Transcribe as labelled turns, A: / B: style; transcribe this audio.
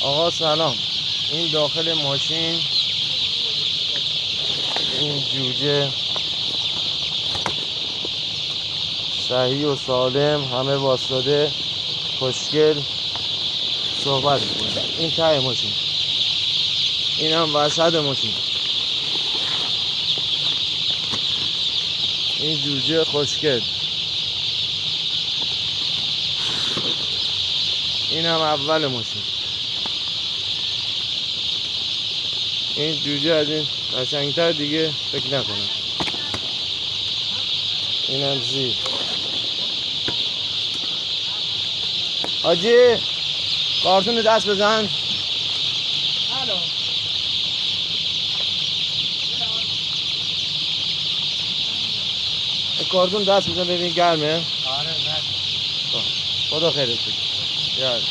A: آقا سلام. این داخل ماشین این جوجه صحیح و سالم همه واسطاده خوشگل صحبت میکنه. این ته ماشین، این هم وسط ماشین. این جوجه خوشگل، این هم اول ماشین. این جوجه از این قشنگتر دیگه فکر نکنم. این هم زیر. حاجی کارتون دست بزن. کارتون دست بزن ببین گرمه.
B: آره
A: خدا خیرت بده. یاد